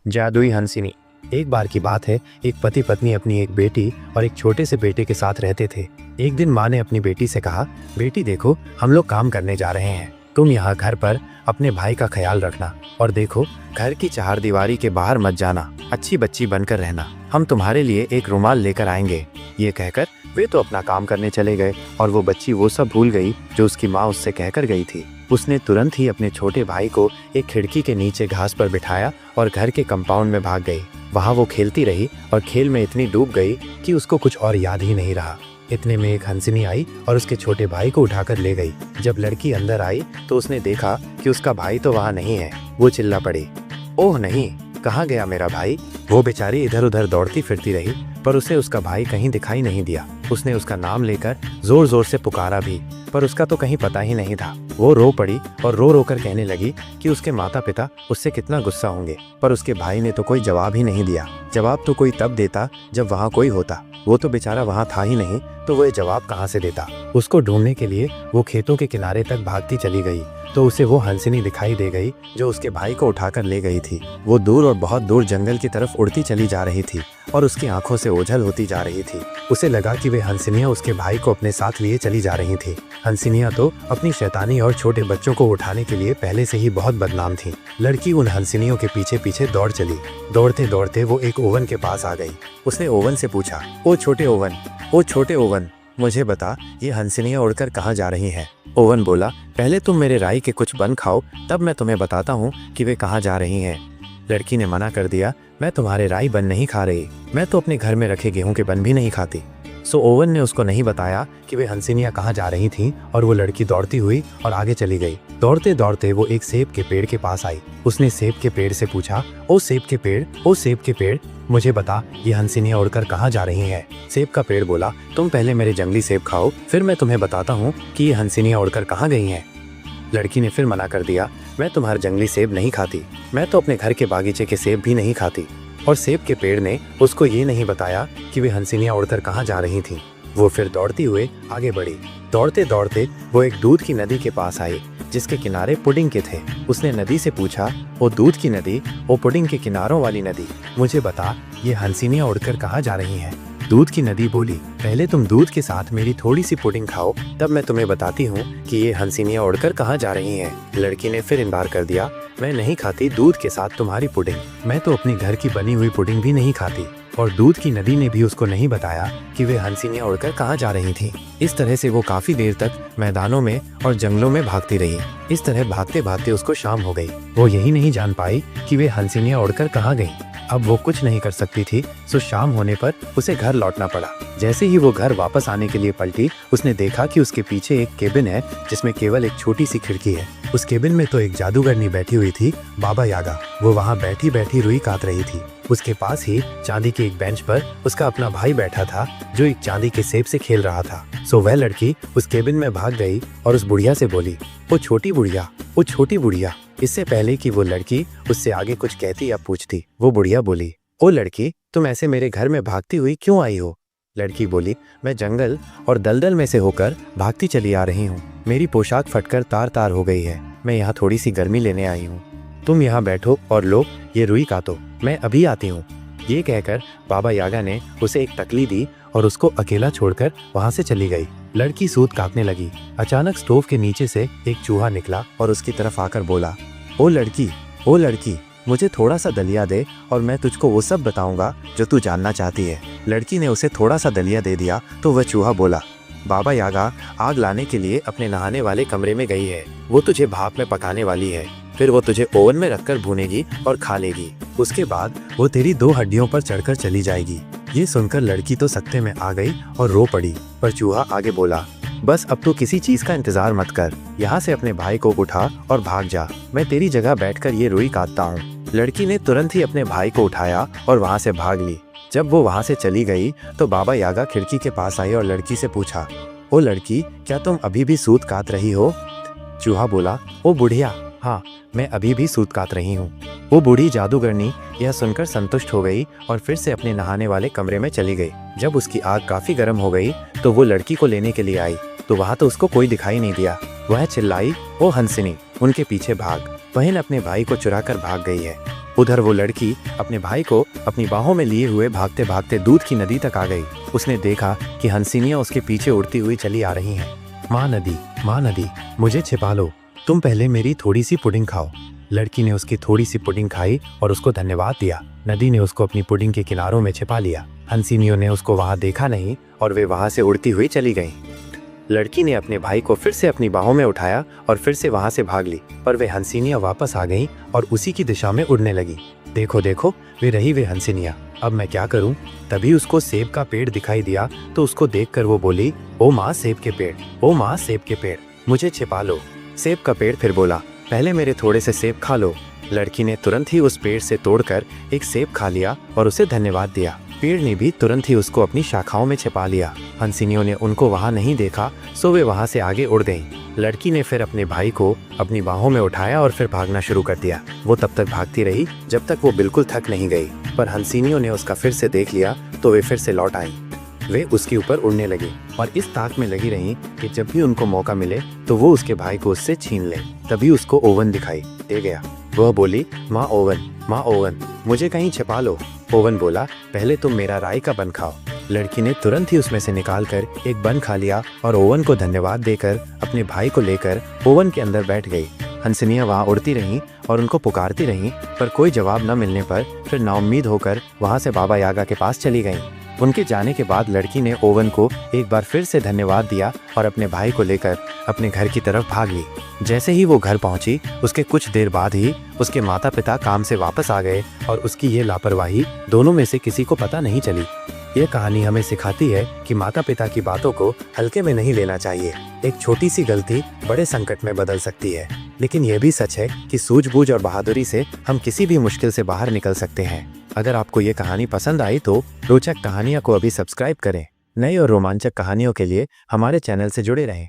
जादुई हंसिनी। एक बार की बात है, एक पति पत्नी अपनी एक बेटी और एक छोटे से बेटे के साथ रहते थे। एक दिन माँ ने अपनी बेटी से कहा, बेटी देखो, हम लोग काम करने जा रहे हैं, तुम यहाँ घर पर अपने भाई का ख्याल रखना, और देखो घर की चारदीवारी के बाहर मत जाना, अच्छी बच्ची बनकर रहना, हम तुम्हारे लिए एक रुमाल लेकर आएंगे। ये कहकर वे तो अपना काम करने चले गए और वो बच्ची वो सब भूल गई जो उसकी माँ उससे कहकर गई थी। उसने तुरंत ही अपने छोटे भाई को एक खिड़की के नीचे घास पर बिठाया और घर के कंपाउंड में भाग गई। वहाँ वो खेलती रही और खेल में इतनी डूब गई कि उसको कुछ और याद ही नहीं रहा। इतने में एक हंसिनी आई और उसके छोटे भाई को उठाकर ले गई। जब लड़की अंदर आई तो उसने देखा कि उसका भाई तो वहाँ नहीं है। वो चिल्ला पड़ी, ओह नहीं, कहाँ गया मेरा भाई। वो बेचारी इधर उधर दौड़ती फिरती रही, पर उसे उसका भाई कहीं दिखाई नहीं दिया। उसने उसका नाम लेकर जोर जोर से पुकारा भी, पर उसका तो कहीं पता ही नहीं था। वो रो पड़ी और रो रो कर कहने लगी कि उसके माता पिता उससे कितना गुस्सा होंगे, पर उसके भाई ने तो कोई जवाब ही नहीं दिया। जवाब तो कोई तब देता जब वहाँ कोई होता, वो तो बेचारा वहाँ था ही नहीं, तो वो जवाब कहाँ से देता। उसको ढूंढने के लिए वो खेतों के किनारे तक भागती चली गई, तो उसे वो हंसिनी दिखाई दे गई जो उसके भाई को उठाकर ले गई थी। वो दूर और बहुत दूर जंगल की तरफ उड़ती चली जा रही थी और उसकी आंखों से ओझल होती जा रही थी। उसे लगा कि वे हंसिनियाँ उसके भाई को अपने साथ लिए चली जा रही थी। हंसिनियाँ तो अपनी शैतानी और छोटे बच्चों को उठाने के लिए पहले से ही बहुत बदनाम थी। लड़की उन हंसिनियों के पीछे पीछे दौड़ चली। दौड़ते दौड़ते वो एक ओवन के पास आ गई। उसने ओवन से पूछा, ओ छोटे ओवन, मुझे बता, ये हंसिनियाँ उड़कर कहाँ जा रही हैं? ओवन बोला, पहले तुम मेरे राई के कुछ बन खाओ, तब मैं तुम्हें बताता हूँ कि वे कहाँ जा रही हैं। लड़की ने मना कर दिया, मैं तुम्हारे राई बन नहीं खा रही, मैं तो अपने घर में रखे गेहूं के बन भी नहीं खाती। सो ओवन ने उसको नहीं बताया कि वे हंसिनियाँ कहाँ जा रही थीं, और वो लड़की दौड़ती हुई और आगे चली गई। दौड़ते दौड़ते वो एक सेब के पेड़ के पास आई। उसने सेब के पेड़ से पूछा, ओ सेब के पेड़, मुझे बता, ये हंसिनियाँ उड़कर कहाँ जा रही हैं? सेब का पेड़ बोला, तुम पहले मेरे जंगली सेब खाओ, फिर मैं तुम्हें बताता हूँ कि ये हंसिनियाँ उड़कर कहाँ गई हैं। लड़की ने फिर मना कर दिया, मैं तुम्हारे जंगली सेब नहीं खाती, मैं तो अपने घर के बागीचे के सेब भी नहीं खाती। और सेब के पेड़ ने उसको ये नहीं बताया कि वे हंसिनियाँ उड़कर कहाँ जा रही थीं। वो फिर दौड़ती हुए आगे बढ़ी। दौड़ते दौड़ते वो एक दूध की नदी के पास आई जिसके किनारे पुडिंग के थे। उसने नदी से पूछा, ओ दूध की नदी, ओ पुडिंग के किनारों वाली नदी, मुझे बता, ये हंसिनियाँ उड़कर कहाँ जा रही हैं? दूध की नदी बोली, पहले तुम दूध के साथ मेरी थोड़ी सी पुडिंग खाओ, तब मैं तुम्हें बताती हूँ कि ये हंसिनियाँ उड़कर कहाँ जा रही हैं। लड़की ने फिर इनकार कर दिया, मैं नहीं खाती दूध के साथ तुम्हारी पुडिंग, मैं तो अपने घर की बनी हुई पुडिंग भी नहीं खाती। और दूध की नदी ने भी उसको नहीं बताया कि वे हंसिनियाँ उड़कर कहाँ जा रही थीं। इस तरह से वो काफी देर तक मैदानों में और जंगलों में भागती रही। इस तरह भागते भागते उसको शाम हो गई। वो यही नहीं जान पाई कि वे हंसिनियाँ उड़कर कहाँ गईं। अब वो कुछ नहीं कर सकती थी, सो शाम होने पर उसे घर लौटना पड़ा। जैसे ही वो घर वापस आने के लिए पलटी, उसने देखा कि उसके पीछे एक केबिन है जिसमें केवल एक छोटी सी खिड़की है। उस केबिन में तो एक जादूगरनी बैठी हुई थी, बाबा यागा। वो वहाँ बैठी बैठी रुई काट रही थी। उसके पास ही चांदी की एक बेंच पर उसका अपना भाई बैठा था जो एक चांदी के सेब से खेल रहा था। सो वह लड़की उस केबिन में भाग गई और उस बुढ़िया से बोली, ओ छोटी बुढ़िया। इससे पहले कि वो लड़की उससे आगे कुछ कहती या पूछती, वो बुढ़िया बोली, ओ लड़की, तुम ऐसे मेरे घर में भागती हुई क्यों आई हो? लड़की बोली, मैं जंगल और दलदल में से होकर भागती चली आ रही हूँ। मेरी पोशाक फटकर तार तार हो गई है। मैं यहाँ थोड़ी सी गर्मी लेने आई हूँ। तुम यहाँ बैठो और लो ये रुई काटो, मैं अभी आती हूँ। ये कहकर बाबा यागा ने उसे एक तकली दी और उसको अकेला छोड़कर वहाँ से चली गई। लड़की सूत काटने लगी। अचानक स्टोव के नीचे से एक चूहा निकला और उसकी तरफ आकर बोला, ओ लड़की, मुझे थोड़ा सा दलिया दे और मैं तुझको वो सब बताऊंगा जो तू जानना चाहती है। लड़की ने उसे थोड़ा सा दलिया दे दिया तो वह चूहा बोला, बाबा यागा आग लाने के लिए अपने नहाने वाले कमरे में गई है। वो तुझे भाप में पकाने वाली है, फिर वो तुझे ओवन में रखकर भूनेगी और खा लेगी। उसके बाद वो तेरी 2 हड्डियों पर चढ़कर चली जाएगी। ये सुनकर लड़की तो सत्ते में आ गई और रो पड़ी। पर चूहा आगे बोला, बस अब तो किसी चीज का इंतजार मत कर, यहाँ से अपने भाई को उठा और भाग जा, मैं तेरी जगह बैठकर ये रुई काटता हूँ। लड़की ने तुरंत ही अपने भाई को उठाया और वहाँ से भाग ली। जब वो वहाँ से चली गई तो बाबा यागा खिड़की के पास आई और लड़की से पूछा, ओ लड़की, क्या तुम अभी भी सूत काट रही हो? चूहा बोला, ओ बुढ़िया, हाँ, मैं अभी भी सूत काट रही हूँ। वो बूढ़ी जादूगरनी यह सुनकर संतुष्ट हो गई और फिर से अपने नहाने वाले कमरे में चली गई। जब उसकी आग काफी गर्म हो गई तो वो लड़की को लेने के लिए आई, तो वहाँ तो उसको कोई दिखाई नहीं दिया। वह चिल्लाई, ओ हंसिनी, उनके पीछे भाग। बहन अपने भाई को चुरा कर भाग गई है। उधर वो लड़की अपने भाई को अपनी बाहों में लिए हुए भागते भागते दूध की नदी तक आ गई। उसने देखा कि हंसिनियाँ उसके पीछे उड़ती हुई चली आ रही हैं। माँ नदी, मुझे छिपा लो, तुम पहले मेरी थोड़ी सी पुडिंग खाओ। लड़की ने उसकी थोड़ी सी पुडिंग खाई और उसको धन्यवाद दिया। नदी ने उसको अपनी पुडिंग के किनारों में छिपा लिया। हंसिनियों ने उसको वहां देखा नहीं और वे वहां से उड़ती हुई चली गईं। लड़की ने अपने भाई को फिर से अपनी बाहों में उठाया और फिर से वहां से भाग ली, पर वे हंसिनियाँ वापस आ गईं और उसी की दिशा में उड़ने लगी। देखो देखो, वे हंसिनियाँ, अब मैं क्या करूं? तभी उसको सेब का पेड़ दिखाई दिया तो उसको देखकर वो बोली, ओ माँ सेब के पेड़, ओ माँ सेब के पेड़, मुझे छिपा लो। सेब का पेड़ फिर बोला, पहले मेरे थोड़े से सेब खा लो। लड़की ने तुरंत ही उस पेड़ से तोड़कर एक सेब खा लिया और उसे धन्यवाद दिया। पेड़ ने भी तुरंत ही उसको अपनी शाखाओं में छिपा लिया। हंसिनियों ने उनको वहां नहीं देखा, सो वे वहां से आगे उड़ गईं। लड़की ने फिर अपने भाई को अपनी बाहों में उठाया और फिर भागना शुरू कर दिया। वो तब तक भागती रही जब तक वो बिल्कुल थक नहीं गई, पर हंसिनियों ने उसका फिर से देख लिया तो वे फिर से लौट आईं। वे उसके ऊपर उड़ने लगी और इस ताक में लगी रहीं कि जब भी उनको मौका मिले तो वो उसके भाई को उससे छीन ले। तभी उसको ओवन दिखाई दे गया। वह बोली, माँ ओवन, मुझे कहीं छिपा लो। ओवन बोला, पहले तुम मेरा राई का बन खाओ। लड़की ने तुरंत ही उसमें से निकालकर एक बन खा लिया और ओवन को धन्यवाद देकर अपने भाई को लेकर ओवन के अंदर बैठ गई। हंसिनियाँ वहाँ उड़ती रहीं और उनको पुकारती रहीं, पर कोई जवाब न मिलने पर फिर नाउम्मीद होकर वहाँ से बाबा यागा के पास चली गईं। उनके जाने के बाद लड़की ने ओवन को एक बार फिर से धन्यवाद दिया और अपने भाई को लेकर अपने घर की तरफ भाग ली। जैसे ही वो घर पहुंची, उसके कुछ देर बाद ही उसके माता पिता काम से वापस आ गए और उसकी ये लापरवाही दोनों में से किसी को पता नहीं चली। ये कहानी हमें सिखाती है कि माता पिता की बातों को हल्के में नहीं लेना चाहिए। एक छोटी सी गलती बड़े संकट में बदल सकती है, लेकिन यह भी सच है कि सूझबूझ और बहादुरी से हम किसी भी मुश्किल से बाहर निकल सकते हैं। अगर आपको ये कहानी पसंद आई तो रोचक कहानियाँ को अभी सब्सक्राइब करें। नई और रोमांचक कहानियों के लिए हमारे चैनल से जुड़े रहें।